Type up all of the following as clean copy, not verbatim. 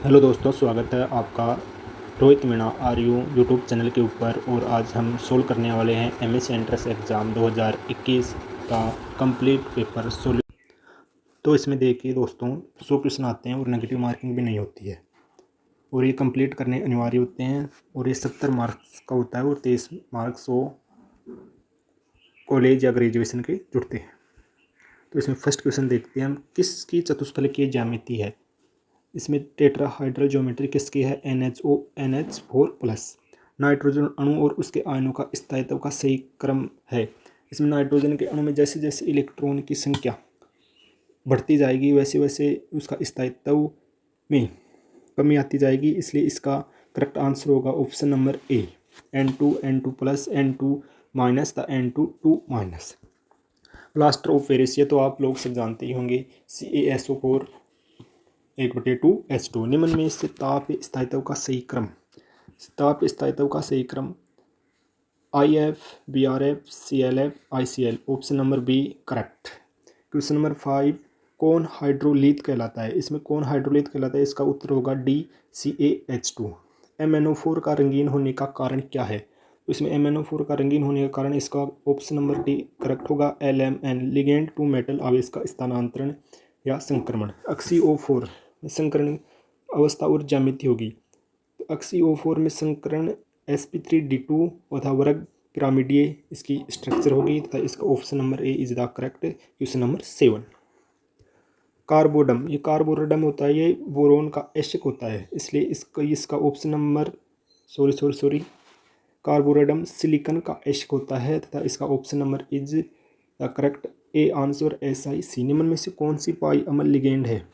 Hello दोस्तों, स्वागत है आपका Rohit Meena R U YouTube channel के ऊपर। और आज हम सोल्व करने वाले हैं एमएससी एंट्रेंस एग्ज़ाम 2021 का कंप्लीट पेपर सोल्व। तो इसमें देखिए दोस्तों, 100 क्वेश्चन आते हैं और नेगेटिव मार्किंग भी नहीं होती है और ये कंप्लीट करने अनिवार्य होते हैं। और ये 70 मार्क्स का होता है और 23 मार्क्स वो कॉलेज या ग्रेजुएशन के जुड़ते हैं। तो इसमें फर्स्ट क्वेश्चन देखते हैं हम, किसकी चतुष्फलकीय ज्यामिति है। इसमें टेट्राहाइड्रल ज्योमेट्री किसकी है, NH4+। नाइट्रोजन अणु और उसके आयनों का स्थायित्व का सही क्रम है। इसमें नाइट्रोजन के अणु में जैसे जैसे इलेक्ट्रॉन की संख्या बढ़ती जाएगी वैसे वैसे उसका स्थायित्व में कमी आती जाएगी, इसलिए इसका करेक्ट आंसर होगा option number A, N2 N2 the N2 plaster of Paris. ये तो आप लोग सब जानते ही होंगे, CaSO4 1/2H2। निम्न में से ताप स्थायित्व का सही क्रम, IF BRF CLF ICL। Option number B correct. Question number 5, कौन हाइड्रोलिथ कहलाता है। इसमें कौन हाइड्रोलिथ कहलाता है, इसका उत्तर होगा डी CaH2। MnO4 का रंगीन होने का कारण क्या है। तो इसमें MnO4 का रंगीन होने का कारण इसका ऑप्शन नंबर डी करेक्ट होगा, LMN लिगेंड टू मेटल आवेश का स्थानांतरण या संक्रमण। XeO4 में संकरण अवस्था और ज्यामिति होगी। XeO4 में संकरण sp3d2 तथा वर्ग पिरामिडीय इसकी स्ट्रक्चर होगी तथा इसका option number A is the correct. Question number 7, कार्बोडम। ये कार्बोरडम होता है, ये बोरोन का एशक होता है, इसलिए इसका ऑप्शन नंबर सॉरी कार्बोरडम सिलिकॉन का एशक होता है तथा इसका option number is the correct A answer SiC। निम्न में से कौन सी पाई अम्ल लिगेंड है।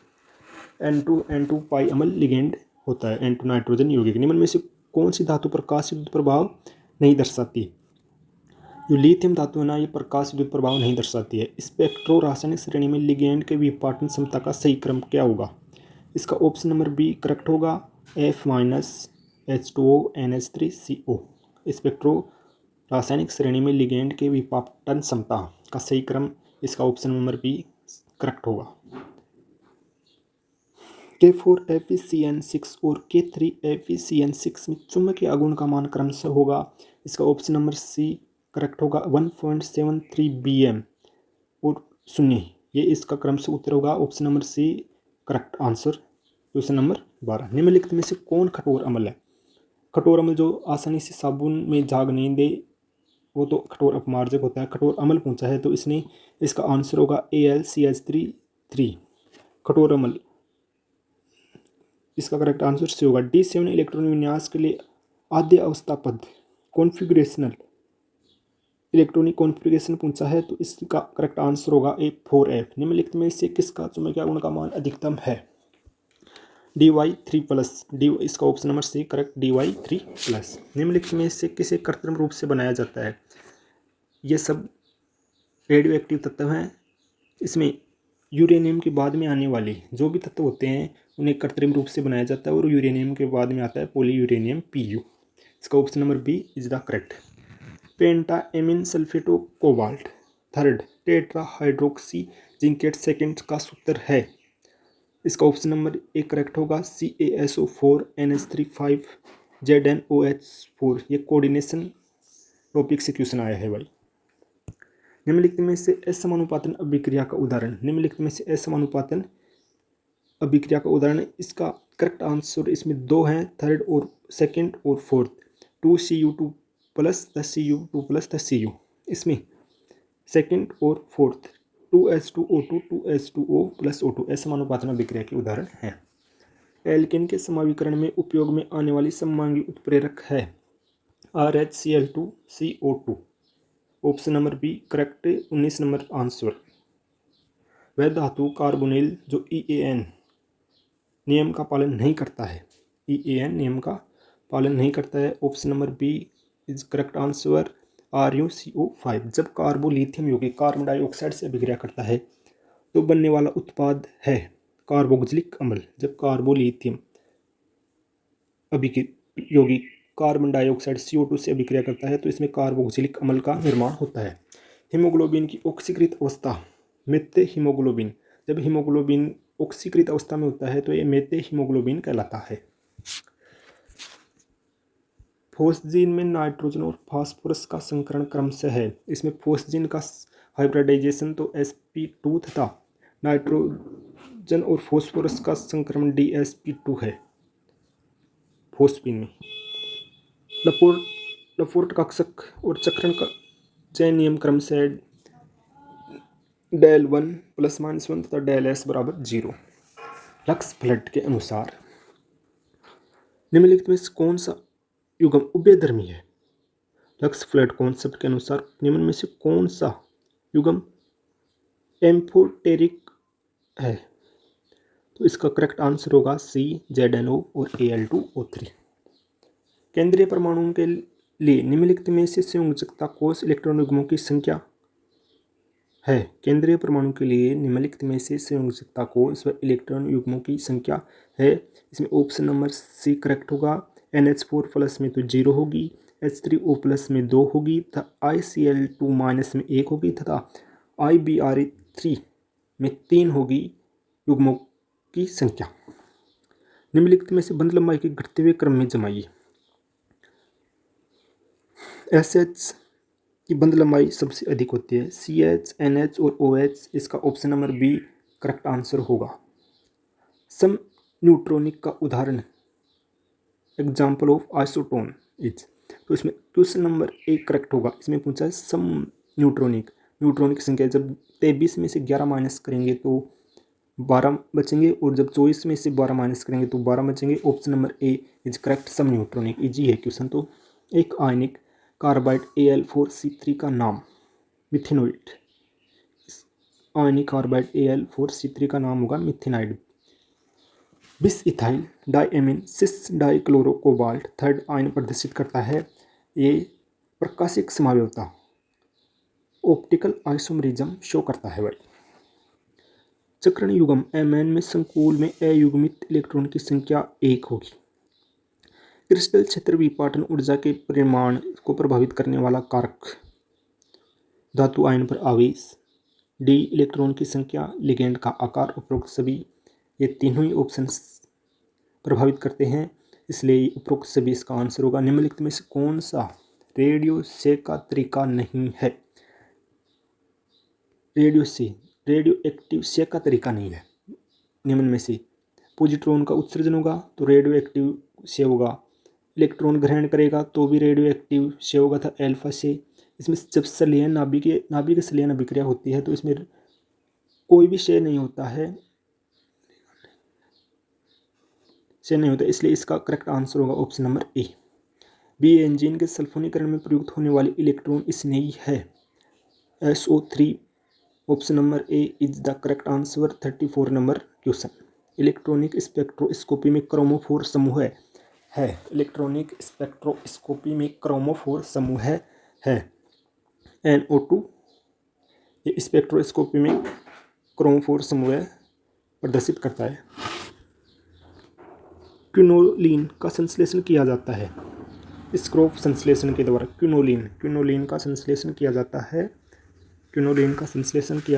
N2 पाई अम्ल लिगेंड होता है, N2 नाइट्रोजन यौगिक। निम्न में से कौन सी धातु प्रकाश विद्युत प्रभाव नहीं दर्शाती। जो लिथियम धातु है ना, ये प्रकाश विद्युत प्रभाव नहीं दर्शाती है। स्पेक्ट्रो रासायनिक श्रेणी में लिगेंड के विपाटन क्षमता का सही क्रम क्या होगा। इसका ऑप्शन नंबर बी करेक्ट होगा, F- H2O NH3CO। स्पेक्ट्रो रासायनिक श्रेणी में लिगेंड के विपाटन क्षमता का सही क्रम इसका ऑप्शन नंबर बी करेक्ट होगा। K4FeCN6 और K3FeCN6 में चुंबकीय आघूर्ण का मान क्रमशः होगा। इसका ऑप्शन नंबर सी करेक्ट होगा, 1.73 bm और 0। ये इसका क्रमशः उत्तर होगा, option number C correct answer. Question number 12, निम्नलिखित में से कौन कठोर अम्ल है। कठोर अम्ल जो आसानी से साबुन में झाग नहीं दे वो तो कठोर अपमार्जक होता है। कठोर अम्ल पूछा है तो इसका आंसर होगा AlCH3। कठोर अम्ल इसका करेक्ट आंसर से होगा। D7 इलेक्ट्रॉन विन्यास के लिए आद्य अवस्था पद कॉन्फ़िगरेशनल इलेक्ट्रॉनिक कॉन्फ़िगरेशन पूछा है तो इसका करेक्ट आंसर होगा A4F। निम्नलिखित में से किसका चुंबकीय आघूर्ण का मान अधिकतम है। Dy3+, इसका option number C correct, Dy3+। निम्नलिखित में से किसे कृत्रिम रूप से बनाया जाता है। ये सब रेडियो एक्टिव तत्व हैं। इसमें यूरेनियम के बाद में आने वाले जो भी तत्व होते हैं उन्हें कृत्रिम रूप से बनाया जाता है और यूरेनियम के बाद में आता है पॉलीयूरेनियम Pu। इसका option number B is the correct. Pentaammine sulphato cobalt. Third, tetrahydroxy zincate second का सूत्र है। इसका ऑप्शन नंबर ए करेक्ट होगा, CaSO4 NH3 ZnOH4। ये कोऑर्डिनेशन टॉपिक से क्वेश्चन आया है भाई। निम्नलिखित में से असमानुपातन अभिक्रिया का उदाहरण। निम्नलिखित में से असमानुपातन अभिक्रिया का उदाहरण, इसका करेक्ट आंसर इसमें दो हैं, थर्ड और सेकंड और fourth. 2Cu2 plus the Cu2 the Cu। इसमें सेकंड और fourth 2H2O2 2H2O plus O2 असमानुपातन अभिक्रिया के उदाहरण हैं। एल्केन के समावीकरण में उपयोग में आने वाली सममांगी उत्प्रेरक है RHCl2CO2। Option number B correct, 19 number answer. वह धातु कार्बोनिल जो EAN नियम का पालन नहीं करता है, EAN नियम का पालन नहीं करता है। Option number B is correct answer, RuCO5। जब कार्बोलिथियम यौगिक कार्बन डाइऑक्साइड से अभिक्रिया करता है तो बनने वाला उत्पाद है कार्बोक्जिलिक अम्ल। जब कार्बोलिथियम यौगिक कार्बन डाइऑक्साइड CO2 से अभिक्रिया करता है तो इसमें कार्बोक्जिलिक अम्ल का निर्माण होता है। हीमोग्लोबिन की ऑक्सीकृत अवस्था मृत हीमोग्लोबिन। जब हीमोग्लोबिन ऑक्सीकृत अवस्था में होता है तो ये मेथेहीमोग्लोबिन कहलाता है। फोस्जीन में नाइट्रोजन और फास्फोरस का संकरण क्रमशः है। इसमें फोस्जीन का हाइब्रिडाइजेशन तो sp2 तथा नाइट्रोजन और फास्फोरस का संक्रमण dsp2 है। फोस्फीन में लपोर्ट कक्षक और चक्रण का चयन नियम क्रमशः डेल 1 ± 1 तथा डेल s बराबर 0। लक्स फ्लड के अनुसार निम्नलिखित में से कौन सा युग्म उभयधर्मी है? लक्स फ्लड कॉन्सेप्ट के अनुसार निम्न में से कौन सा युग्म एम्फोटेरिक है? तो इसका करेक्ट आंसर होगा C ZnO और Al2O3। केंद्रीय परमाणुओं के लिए निम्नलिखित में से संयोजकता कोष इलेक्ट्रॉन युग्मों की संख्या है। केंद्रीय परमाणु के लिए निम्नलिखित में से संयोजकता कोष व इलेक्ट्रॉन युग्मों की संख्या है। इसमें ऑप्शन नंबर C करेक्ट होगा। NH4+ में तो 0 होगी, H3O+ में 2 होगी तथा ICl2- में 1 होगी तथा IBr3 में 3 होगी युग्मों की संख्या। निम्नलिखित में से बंध लंबाई के घटते हुए क्रम में जमाइए। SH की बंध लंबाई सबसे अधिक होती है, CH, NH और OH। इसका option number B correct answer होगा। सम न्यूट्रॉनिक का उदाहरण एग्जाम्पल ऑफ आइसोटोन इज, तो इसमें क्वेश्चन नंबर A करेक्ट होगा। इसमें पूछा है सम न्यूट्रॉनिक संख्या जब 23 में से 11 माइनस करेंगे तो 12 बचेंगे और जब 24 में से 12 माइनस करेंगे तो 12 बचेंगे। Option number A is correct. सम न्यूट्रॉनिक इजी है क्वेश्चन। तो एक आयनिक कार्बाइड Al4C3 का नाम मिथेनोइड। आयनिक कार्बाइड Al4C3 का नाम होगा मिथेनाइड। बिस इथाइल डाइएमिन सिस डाइक्लोरोकोबाल्ट थर्ड आयन प्रदर्शित करता है। ये प्रकाशिक समावयवता ऑप्टिकल आइसोमरिज्म शो करता है भाई। चक्रण युग्म Mn में संकुल में अयुग्मित इलेक्ट्रॉन की संख्या 1 होगी। क्रिस्टल क्षेत्र विपाटन ऊर्जा के परिमाण को प्रभावित करने वाला कारक धातु आयन पर आवेश, D इलेक्ट्रॉन की संख्या, लिगेंड का आकार, उपरोक्त सभी ये तीनों ही ऑप्शन प्रभावित करते हैं, इसलिए उपरोक्त सभी इसका आंसर होगा। निम्नलिखित में से कौन सा रेडियो से का तरीका नहीं है? रेडियो एक्टिव से का तरीका नहीं है। निम्न में से पॉजिट्रॉन का उत्सर्जन होगा तो रेडियो एक्टिव से होगा, इलेक्ट्रॉन ग्रहण करेगा तो भी रेडियो एक्टिव से होगा था अल्फा से। इसमें जब संलयन नाभिक संलयन अभिक्रिया होती है तो इसमें कोई भी क्षय नहीं होता है, इसलिए इसका करेक्ट आंसर होगा option number A। Benzene के सल्फोनीकरण में प्रयुक्त होने वाली इलेक्ट्रॉन स्नेही है SO3। Option number A is the correct answer. 34 number question. Electronic spectroscopy में क्रोमोफोर समूह है। इलेक्ट्रॉनिक स्पेक्ट्रोस्कोपी में क्रोमोफोर समूह है NO2। ये स्पेक्ट्रोस्कोपी में क्रोमोफोर समूह प्रदर्शित करता है। क्विनोलिन का संश्लेषण किया जाता है स्क्रोप संश्लेषण के द्वारा। क्विनोलिन का संश्लेषण किया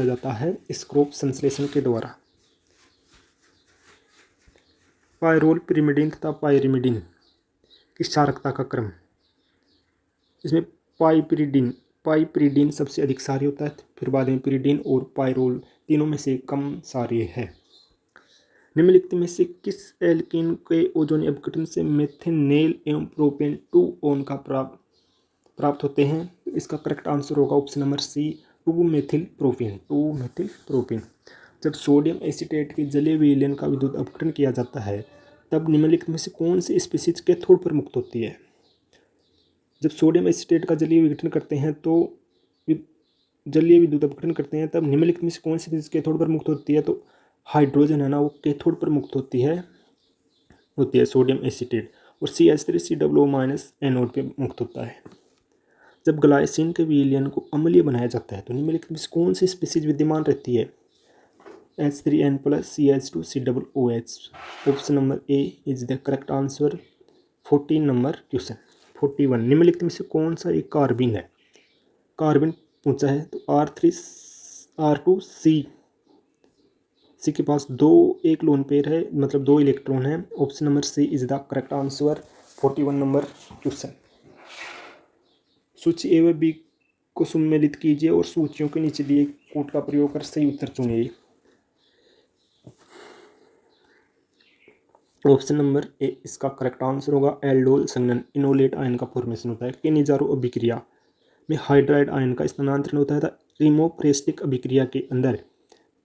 जाता है स्क्रोप संश्लेषण के द्वारा। पायरोल पिरिमिडीन तथा पायरिमिडीन की क्षारकता का क्रम। इसमें पाइपिरिडीन सबसे अधिक क्षारीय होता है, फिर बाद में पिरिडीन और पायरोल तीनों में से कम क्षारीय है। निम्नलिखित में से किस एल्कीन के ओजोन अपघटन से मेथेनेल एवं प्रोपेन 2 ओन का प्राप्त होते हैं? इसका करेक्ट आंसर होगा ऑप्शन नंबर C 2-मेथिल प्रोपेन। जब सोडियम एसीटेट के जलीय विलयन का विद्युत अपघटन किया जाता है तब निम्नलिखित में से कौन सी स्पीशीज कैथोड पर मुक्त होती है? जब सोडियम एसीटेट का जलीय विघटन करते हैं तो जलीय विद्युत अपघटन करते हैं तब निम्नलिखित में से कौन सी स्पीशीज कैथोड पर मुक्त होती है? तो हाइड्रोजन है ना, वो कैथोड पर मुक्त होती है सोडियम एसीटेट, और CH3COO- एनोड पे मुक्त होता है। जब ग्लाइसिन के विलयन को अम्लीय बनाया जाता है तो निम्नलिखित में से कौन सी स्पीशीज विद्यमान रहती है? H3N+ CH2COOH। Option number A is the correct answer. 14 number question. 41 निम्नलिखित में से कौन सा एक कार्बिन है? कार्बिन पूछा है तो R2C सी के पास एक लोन पेयर है, मतलब 2 इलेक्ट्रॉन है। Option number C is the correct answer. 41 number question. सूची ए व बी को सम्मिलित कीजिए और सूचियों के नीचे दिए कोड का प्रयोग कर सही उत्तर चुनिए। ऑप्शन नंबर ए इसका करेक्ट आंसर होगा। एल्डोल संघनन इनोलेट आयन का फॉर्मेशन होता है। केनिजारो अभिक्रिया में हाइड्राइड आयन का स्थानांतरण होता है। तथा रिमोप्रेस्टिक अभिक्रिया के अंदर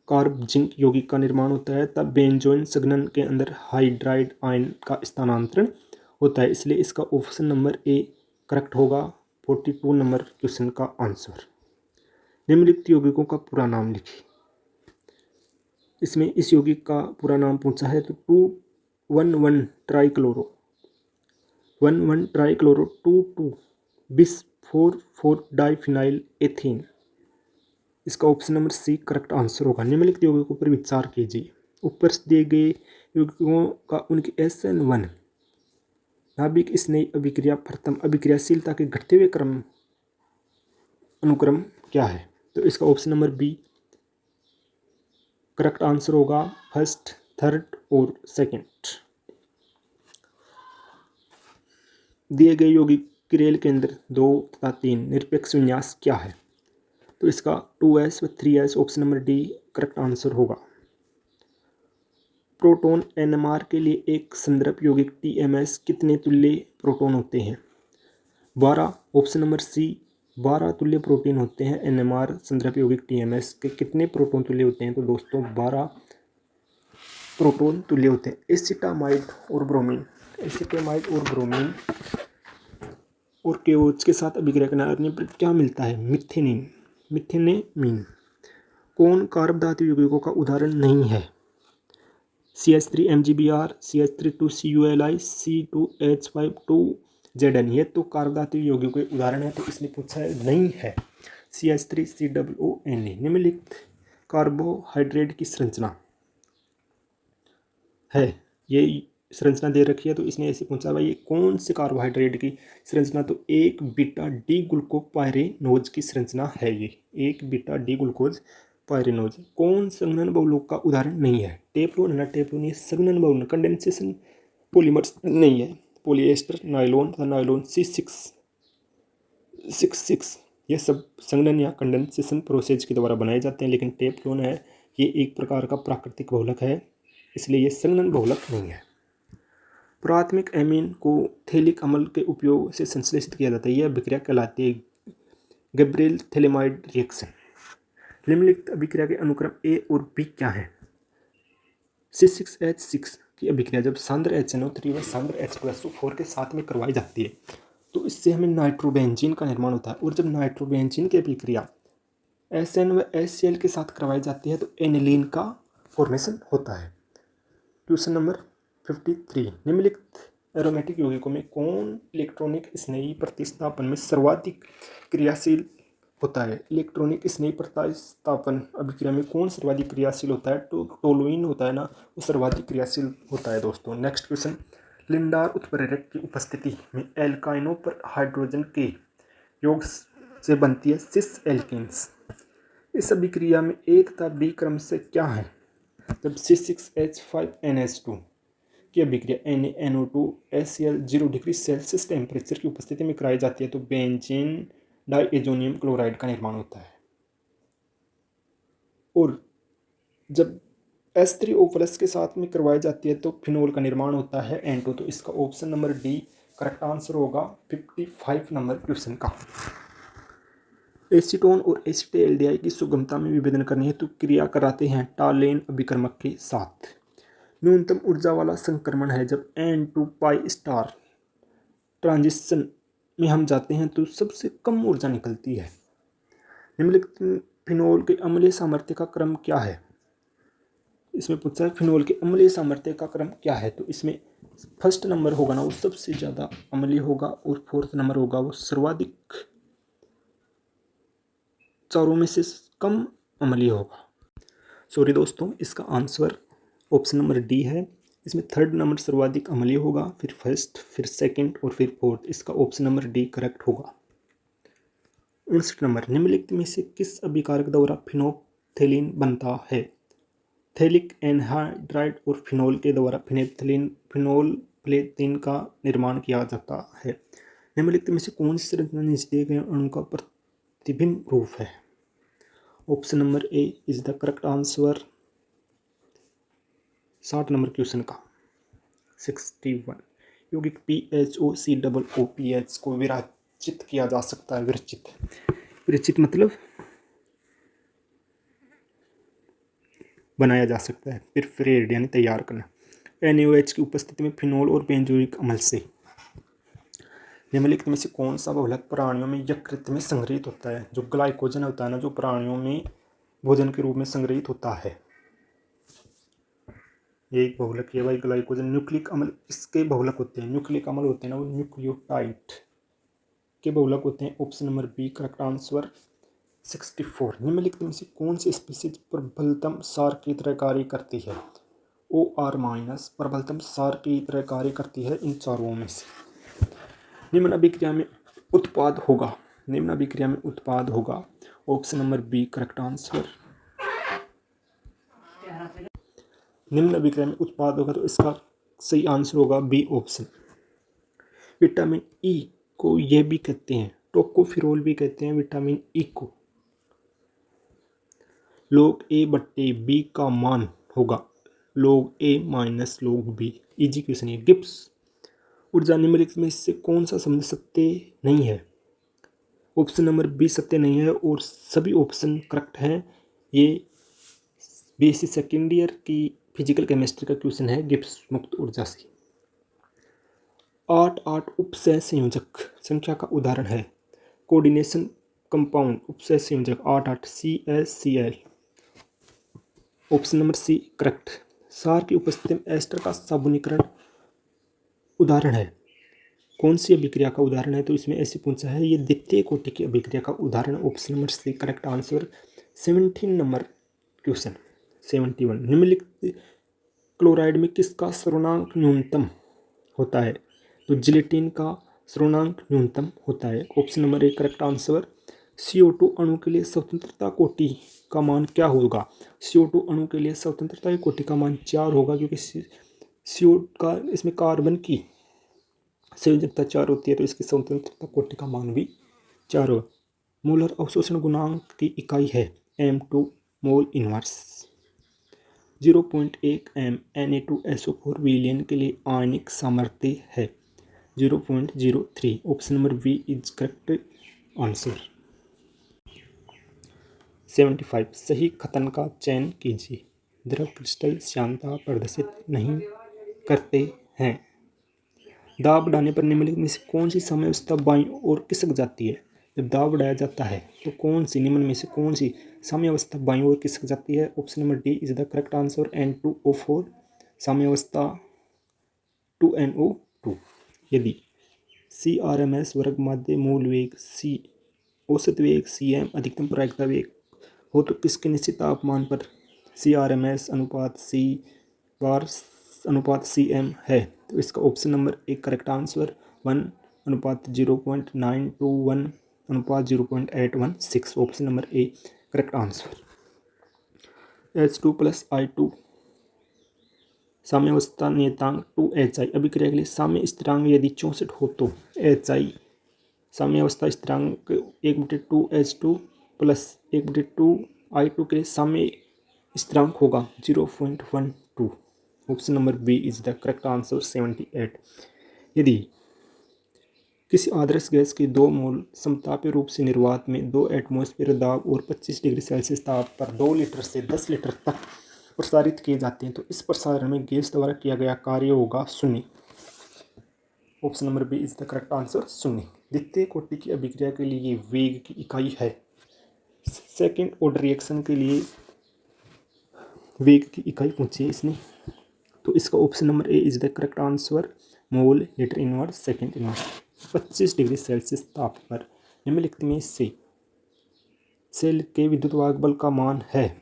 कार्ब जिंक यौगिक का निर्माण होता है। तब बेंजोइन संघनन के अंदर हाइड्राइड आयन का स्थानांतरण होता है। इसलिए इसका ऑप्शन नंबर ए करेक्ट होगा। 42 नंबर क्वेश्चन का आंसर। निम्नलिखित यौगिकों का पूरा नाम लिखिए। इसमें इस यौगिक का पूरा नाम पूछा है तो 2,1,1 trichloro 1,1 trichloro 2,2 bis 4,4 diphenyl ethane. इसका option number C correct answer होगा। निम्नलिखित यौगिकों पर विचार कीजिए। ऊपर दिए गए यौगिकों का उनकी SN1 नाभिक स्नेही अभिक्रिया प्रथम अभिक्रियाशीलता के घटते हुए अनुक्रम क्या है? तो इसका option number B correct answer होगा। फर्स्ट, थर्ड और सेकंड। दिए गए यौगिक क्रियल के अंदर 2 तथा 3 निरपेक्ष विन्यास क्या है? तो इसका 2s व 3s option number D correct answer होगा। प्रोटॉन NMR के लिए एक संदर्भ यौगिक TMS कितने तुल्य प्रोटॉन होते हैं? 12 ऑप्शन नंबर सी 12 तुल्य प्रोटीन होते हैं। NMR संदर्भ यौगिक TMS के कितने प्रोटॉन तुल्य होते हैं? तो दोस्तों 12 प्रोटॉन तुल्य होते हैं। एसिटामाइड और ब्रोमीन और KOH के साथ अभिक्रिया करने पर क्या मिलता है? मिथेनेमीन। कौन कार्ब धातु यौगिकों का उदाहरण नहीं है? CH3MgBr, CH3 2CuLi, C2H5 2Zn। ये तो कार्ब धातु यौगिकों के उदाहरण है, तो इसलिए पूछा है नहीं है। CH3COONa। निम्नलिखित कार्बोहाइड्रेट की संरचना है, ये संरचना दे रखी है, तो इसने ऐसे पूछा भाई ये कौन से कार्बोहाइड्रेट की संरचना? तो एक बीटा डी ग्लूकोपाइरेनोज की संरचना है। ये एक बीटा डी ग्लूकोज पाइरेनोज। कौन संघनन बहुलक का उदाहरण नहीं है? टेफ्लोन टेफ्लोन संघनन बहुलक कंडेंसेशन पॉलीमर्स नहीं है। पॉलिएस्टर, नायलॉन तथा नायलॉन C666 ये सब संघनन या कंडेंसेशन प्रोसेस के द्वारा बनाए जाते हैं, लेकिन टेफ्लोन है ये एक प्रकार का प्राकृतिक बहुलक है, इसलिए ये संघनन बहुलक नहीं है। प्राथमिक एमीन को थैलिक अम्ल के उपयोग से संश्लेषित किया जाता है। यह अभिक्रिया कहलाती है गैब्रिएल थैलेमाइड रिएक्शन। निम्नलिखित अभिक्रिया के अनुक्रम ए और बी क्या है? C6H6 की अभिक्रिया जब सांद्र HNO3 व सांद्र H2SO4 के साथ में करवाई जाती है तो इससे हमें नाइट्रोबेंजीन का निर्माण होता है। और जब नाइट्रोबेंजीन की अभिक्रिया SN व HCl के साथ करवाई जाती है तो एनिलीन का फॉर्मेशन होता है। Question number 53। निम्नलिखित एरोमेटिक यौगिकों में कौन इलेक्ट्रॉनिक स्नेही प्रतिस्थापन में सर्वाधिक क्रियाशील होता है? इलेक्ट्रॉनिक स्नेही प्रतिस्थापन अभिक्रिया में कौन सर्वाधिक क्रियाशील होता है? तो टोलुइन होता है ना, वो सर्वाधिक क्रियाशील होता है दोस्तों। Next question. लिंडार उत्प्रेरक की उपस्थिति में एल्काइनों पर हाइड्रोजन के योग से बनती है सिस एल्केन्स। इस अभिक्रिया में ए तथा बी क्रम से क्या है? जब C6H5NH2 की अभिक्रिया NaNO2 HCl 0 degree Celsius temperature की उपस्थिति में कराई जाती है तो बेंजीन डाइएजोनियम क्लोराइड का निर्माण होता है। और जब H3O+ के साथ में करवाई जाती है तो फिनोल का निर्माण होता है N2। तो इसका option number D correct answer होगा 55 नंबर क्वेश्चन का। एसीटोन और एसिटाल्डिहाइड की सुगमता में विभेदन करने हेतु क्रिया कराते हैं टालेन अभिकर्मक के साथ। न्यूनतम ऊर्जा वाला संक्रमण है जब N2π* ट्रांजिशन में हम जाते हैं तो सबसे कम ऊर्जा निकलती है। निम्नलिखित फिनोल के अम्लीय सामर्थ्य का क्रम क्या है? इसमें पूछा है फिनोल के अम्लीय सामर्थ्य का क्रम क्या है? तो इसमें फर्स्ट नंबर होगा ना वो सबसे ज़्यादा अम्लीय होगा और फोर्थ नंबर होगा वो सर्वाधिक चारों में से कम अम्लीय होगा। सॉरी दोस्तों, इसका आंसर ऑप्शन नंबर डी है। इसमें थर्ड नंबर सर्वाधिक अम्लीय होगा, फिर फर्स्ट, फिर सेकंड और फिर फोर्थ। इसका ऑप्शन नंबर डी करेक्ट होगा। 59 नंबर। निम्नलिखित में से किस अभिकारक द्वारा फिनोल्फथेलीन बनता है? थैलिक एनहाइड्राइड और फिनोल के द्वारा फिनोल्फ्थेलीन का निर्माण किया जाता है। निम्नलिखित में से कौन सी संरचना नीचे दिए गए अणु का प्रतिभिन्न रूप है? Option number A is the correct answer. 60 number question का 61। यौगिक PHOCOOPH को विराचित किया जा सकता है। विरचित मतलब बनाया जा सकता है। प्रिपरेड यानी तैयार करना। NaOH की उपस्थिति में फिनोल और बेंजोइक अम्ल से निम्नलिखित में से कौन सा बहुलक प्राणियों में यकृत में संग्रहित होता है? जो ग्लाइकोजन होता है ना, जो प्राणियों में भोजन के रूप में संग्रहित होता है, ये एक बहुलक है भाई ग्लाइकोजन। न्यूक्लिक अम्ल इसके बहुलक होते हैं, न्यूक्लिक अम्ल होते हैं ना, वो न्यूक्लियोटाइड के बहुलक होते हैं। Option number B correct answer. 64। निम्नलिखित में से कौन सी स्पीसीज प्रबलतम सार की तरह कार्य करती है? OR- प्रबलतम सार की तरह कार्य करती है इन चारों में से। निम्न अभिक्रिया में उत्पाद होगा। Option number B correct answer. निम्न अभिक्रिया में उत्पाद होगा तो इसका सही आंसर होगा बी ऑप्शन। विटामिन ई को यह भी कहते हैं, टोकोफिरोल भी कहते हैं विटामिन ई को। log A/B का मान होगा log A - log B। Easy question है। गिब्स ऊर्जा निम्नलिखित में इससे कौन सा शब्द सत्य नहीं है? ऑप्शन नंबर बी सत्य नहीं है और सभी ऑप्शन करेक्ट हैं। ये BSc सेकेंड ईयर की फिजिकल केमिस्ट्री का क्वेश्चन है गिब्स मुक्त ऊर्जा से। 8 उपसह संयोजक संख्या का उदाहरण है। कोऑर्डिनेशन कंपाउंड उपसह संयोजक 8 CaCl। Option number C correct. सार की उपस्थिति में एस्टर का साबुनीकरण उदाहरण है। कौन सी अभिक्रिया का उदाहरण है? तो इसमें ऐसे पूछा है, ये द्वितीय कोटि की अभिक्रिया का उदाहरण। Option number C correct answer. 17 number question 71। निम्नलिखित क्लोराइड में किसका स्थिरांक न्यूनतम होता है? तो जिलेटिन का स्थिरांक न्यूनतम होता है। Option number A correct answer. CO2 अणु के लिए स्वतंत्रता कोटि का मान क्या होगा? CO2 अणु के लिए स्वतंत्रता कोटि का मान 4 होगा, क्योंकि CO का इसमें कार्बन की संयोजकता 4 होती है, तो इसकी स्वतंत्रता कोटि का मान भी 4 होगा। मोलर अवशोषण गुणांक की इकाई है M2 mole inverse. 0.1 m Na2SO4 विलयन के लिए आयनिक सामर्थ्य है 0.03। Option number B is correct answer. 75। सही कथन का चयन कीजिए। द्रव क्रिस्टल श्यानता प्रदर्शित नहीं करते हैं। दाब बढ़ाने पर निम्नलिखित में से कौन सी साम्यावस्था बाईं ओर खिसक जाती है? जब दाब बढ़ाया जाता है तो निम्न में से कौन सी साम्यावस्था बाईं ओर खिसक जाती है? Option number D is the correct answer. N2O4 साम्यावस्था 2NO2। यदि CRMS वर्ग माध्य मूल वेग C, औसत वेग CM, अधिकतम प्रायिकता वेग हो तो किसके निश्चित तापमान पर CRMS अनुपात C बार अनुपात CM है? तो इसका ऑप्शन नंबर एक correct answer 1:0.9 to 1:0.816। Option number A correct answer. H2+I2 साम्यावस्था नियतांक 2HI अभिक्रिया के लिए साम्य स्थिरांक यदि 64 हो तो HI साम्यावस्था स्थिरांक 1/2H2 प्लस 1/2I2 के लिए साम्य स्थिरांक होगा 0.12। Option number B is the correct answer. 78। यदि किसी आदर्श गैस के 2 मोल समतापीय रूप से निर्वात में 2 एटमॉस्फेयर दाब और 25 डिग्री सेल्सियस ताप पर 2 लीटर से 10 लीटर तक प्रसारित किए जाते हैं तो इस प्रसारण में गैस द्वारा किया गया कार्य होगा 0। Option number B is the correct answer 0। द्वितीय कोटि की अभिक्रिया के लिए वेग की इकाई है। सेकेंड ऑर्डर रिएक्शन के लिए वेग की इकाई पूछी है इसने, तो इसका option number A is the correct answer. Mole litre inverse second inverse. 25 degree Celsius ताप पर निम्नलिखित में से सेल के विद्युत वाहक बल का मान है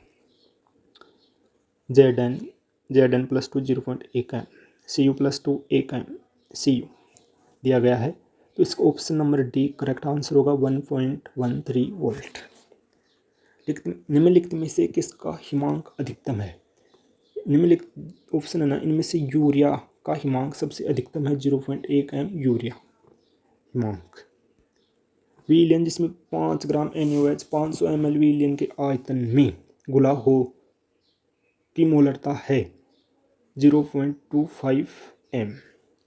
Zn +2 0.1 m, Cu +2 1 m Cu दिया गया है, तो इसका option number D correct answer होगा 1.13 वोल्ट। निम्नलिखित में से किसका हिमांक अधिकतम है? निम्नलिखित ऑप्शन है ना, इनमें से यूरिया का हिमांक सबसे अधिकतम है 0.1 m यूरिया हिमांक। विलयन जिसमें 5 ग्राम NaOH 500 ml विलयन के आयतन में घुला हो की मोलरता है 0.25 m।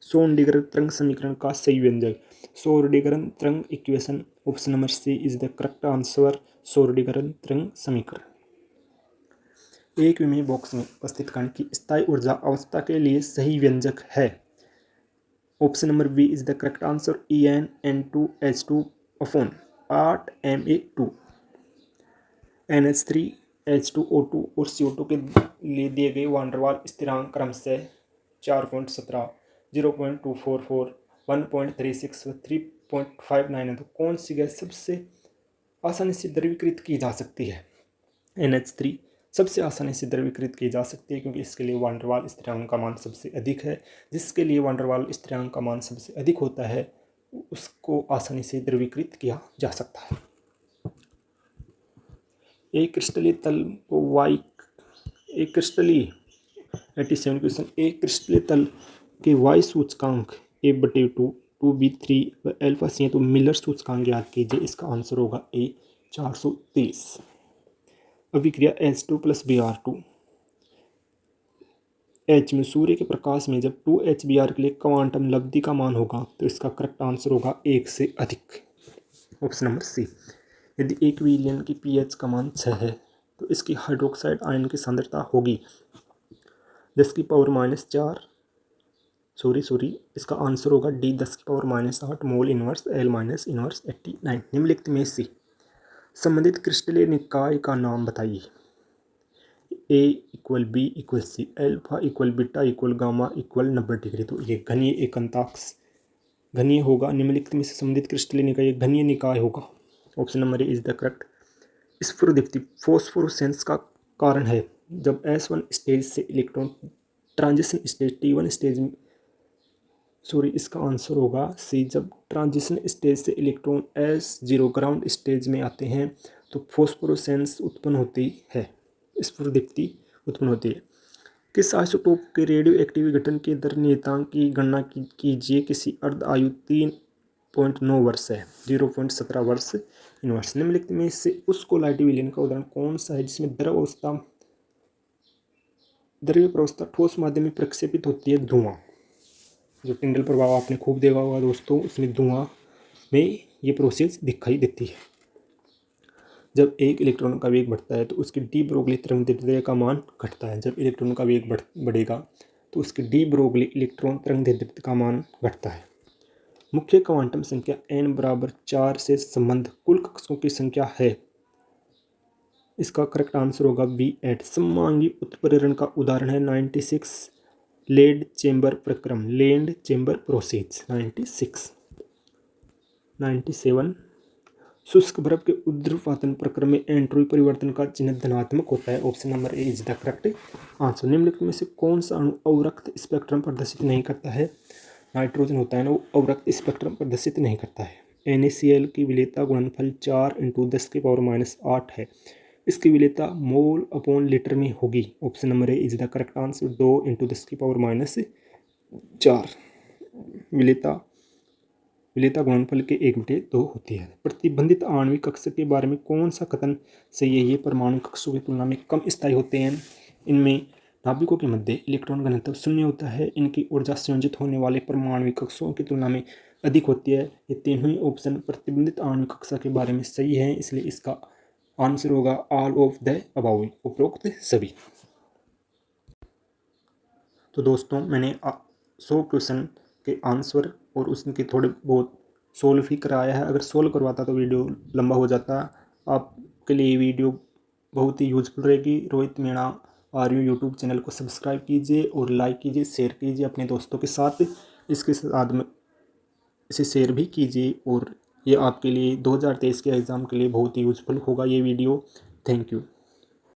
सोनडीगर तरंग समीकरण का सही व्यंजक। सोरडीगर तरंग equation option number C is the correct answer. Schrodinger तरंग समीकरण। एक विमेय बॉक्स में उपस्थित कण की स्थायी ऊर्जा अवस्था के लिए सही व्यंजक है। Option number B is the correct answer. EnN2H2 upon 8Ma2 NH3H2O2 और CO2 के लिए दिए गए वांडरवाल स्थिरांक क्रमशः 4.17, 0.244, 1.36 व 3.59 है। तो कौन सी गैस सबसे आसानी से द्रवीकृत की जा सकती है? NH3 सबसे आसानी से द्रवीकृत की जा सकती है क्योंकि इसके लिए वांडरवाल स्थिरांक का मान सबसे अधिक है। जिसके लिए वांडरवाल स्थिरांक का मान सबसे अधिक होता है उसको आसानी से द्रवीकृत किया जा सकता है। एक क्रिस्टलीय तल को एक क्रिस्टलीय 87 क्वेश्चन। एक क्रिस्टलीय तल के y सूचकांक A/2, 2B3 व अल्फा C है तो मिलर सूचकांक ज्ञात कीजिए। इसका आंसर होगा A 430। अभिक्रिया H2 + Br2 H में सूर्य के प्रकाश में जब 2HBr के लिए क्वांटम लब्धि का मान होगा तो इसका करेक्ट आंसर होगा 1 से अधिक। Option number C. यदि एक विलयन की pH का मान 6 है तो इसकी हाइड्रोक्साइड आयन की सांद्रता होगी 10⁻⁴ इसका आंसर होगा D 10⁻⁸ mole inverse L - inverse 89। निम्नलिखित में से संबंधित क्रिस्टलीय निकाय का नाम बताइए। A = B = C, alpha = beta = gamma = 90 degree. तो ये घनीय एकंताक्ष घनीय होगा। निम्नलिखित में से संबंधित क्रिस्टलीय निकाय घनीय निकाय होगा। Option number A is the correct. स्फुरदीप्ति फोस्फोरेसेंस का कारण है जब S1 स्टेज से electron transition stage T1 stage में इसका आंसर होगा सी। जब ट्रांजिशन स्टेज से इलेक्ट्रॉन S0 ग्राउंड स्टेज में आते हैं तो फोस्फोरेसेंस उत्पन्न होती है, स्फुरदीप्ति उत्पन्न होती है। किस आइसोटोप के रेडियो एक्टिव गठन के दर नियतांक की गणना कीजिए। किसी अर्ध आयु 3.9 वर्ष है, 0.17 वर्ष इनवर्स। निम्नलिखित में से उस कोलाइटी विलयन का उदाहरण कौन सा है जिसमें द्रव्य प्रवस्था ठोस माध्यम में प्रक्षेपित होती है? धुआं। जो टिंडल प्रभाव आपने खूब देखा होगा दोस्तों, उसमें धुआं में ये प्रोसेस दिखाई देती है। जब एक इलेक्ट्रॉन का वेग बढ़ता है तो उसकी डी ब्रोगली तरंगदैर्ध्य का मान घटता है। जब इलेक्ट्रॉन का वेग बढ़ेगा तो उसकी डी ब्रोगली इलेक्ट्रॉन तरंगदैर्ध्य का मान घटता है। मुख्य क्वांटम संख्या n = 4 से संबंध कुल कक्षों की संख्या है। इसका करेक्ट आंसर होगा B8। सममांगी उत्प्रेरण का उदाहरण है 96 लेड चेंबर प्रक्रम, लेड चेंबर प्रोसेस 96। 97 शुष्क बर्फ के ऊर्ध्वपातन प्रक्रम में एंट्रोपी परिवर्तन का चिन्ह धनात्मक होता है। Option number A is the correct answer. निम्नलिखित में से कौन सा अणु अवरक्त स्पेक्ट्रम प्रदर्शित नहीं करता है? नाइट्रोजन होता है ना, वो अवरक्त स्पेक्ट्रम प्रदर्शित नहीं करता है। NaCl की विलेयता गुणनफल 4 × 10⁻⁸ है। इसकी विलेयता मोल/लीटर में होगी। Option number A is the correct answer. 2 × 10⁻⁴ विलेयता गुणनफल के 1/2 होती है। प्रतिबंधित आणविक कक्ष के बारे में कौन सा कथन सही है? ये परमाणु कक्षों की तुलना में कम स्थायी होते हैं। इनमें नाभिकों के मध्य इलेक्ट्रॉन घनत्व 0 होता है। इनकी ऊर्जा संयोजित होने वाले परमाणु कक्षों की तुलना में अधिक होती है। ये तीनों ही ऑप्शन प्रतिबंधित आणविक कक्षा के बारे में सही है, इसलिए इसका आंसर होगा ऑल ऑफ द अबाव, उपरोक्त सभी। तो दोस्तों मैंने 100 क्वेश्चन के आंसर और उसके थोड़े बहुत सोल्व ही कराया है। अगर सोल्व करवाता तो वीडियो लंबा हो जाता। आपके लिए वीडियो बहुत ही यूजफुल रहेगी। रोहित मीणा आर्यू यूट्यूब चैनल को सब्सक्राइब कीजिए और लाइक कीजिए, शेयर कीजिए अपने दोस्तों के साथ। इसके साथ में इसे शेयर भी कीजिए और ये आपके लिए 2023 के एग्ज़ाम के लिए बहुत ही यूजफुल होगा ये वीडियो। Thank you.